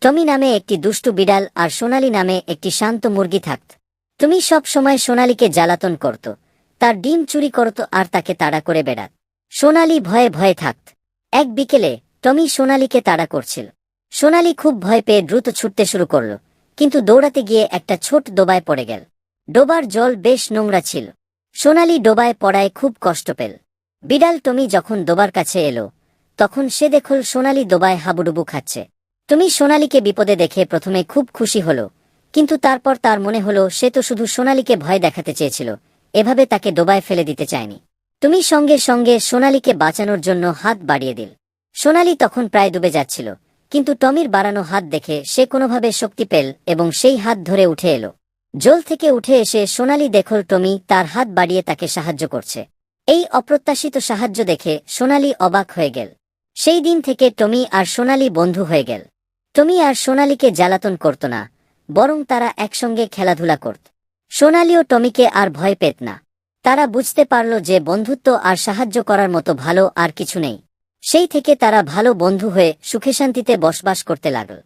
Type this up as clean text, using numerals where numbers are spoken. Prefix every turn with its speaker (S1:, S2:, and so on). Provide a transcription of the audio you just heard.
S1: টমি নামে একটি দুষ্টু বিড়াল আর সোনালি নামে একটি শান্ত মুরগি থাকত। টমি সব সময় সোনালিকে জ্বালাতন করত, তার ডিম চুরি করত আর তাকে তাড়া করে বেড়াত। সোনালি ভয়ে ভয়ে থাকত। এক বিকেলে টমি সোনালিকে তাড়া করছিল। সোনালি খুব ভয় পেয়ে দ্রুত ছুটতে শুরু করল, কিন্তু দৌড়াতে গিয়ে একটা ছোট ডোবায় পড়ে গেল। ডোবার জল বেশ নোংরা ছিল। সোনালি ডোবায় পড়ায় খুব কষ্ট পেল। বিড়াল টমি যখন ডোবার কাছে এলো, তখন সে দেখল সোনালি ডোবায় হাবুডুবু খাচ্ছে। টমি সোনালিকে বিপদে দেখে প্রথমে খুব খুশি হল, কিন্তু তারপর তার মনে হলো সে তো শুধু সোনালিকে ভয় দেখাতে চেয়েছিল, এভাবে তাকে ডোবায় ফেলে দিতে চায়নি। টমি সঙ্গে সঙ্গে সোনালিকে বাঁচানোর জন্য হাত বাড়িয়ে দিল। সোনালি তখন প্রায় ডুবে যাচ্ছিল, কিন্তু টমির বাড়ানো হাত দেখে সে কোনোভাবে শক্তি পেল এবং সেই হাত ধরে উঠে এলো। জল থেকে উঠে এসে সোনালি দেখল টমি তার হাত বাড়িয়ে তাকে সাহায্য করছে। এই অপ্রত্যাশিত সাহায্য দেখে সোনালি অবাক হয়ে গেল। সেই দিন থেকে টমি আর সোনালি বন্ধু হয়ে গেল। টমি আর সোনালিকে জ্বালাতন করত না, বরং তারা একসঙ্গে খেলাধুলা করত। সোনালিও টমিকে আর ভয় পেত না। তারা বুঝতে পারল যে বন্ধুত্ব আর সাহায্য করার মতো ভালো আর কিছু নেই। সেই থেকে তারা ভালো বন্ধু হয়ে সুখে শান্তিতে বসবাস করতে লাগল।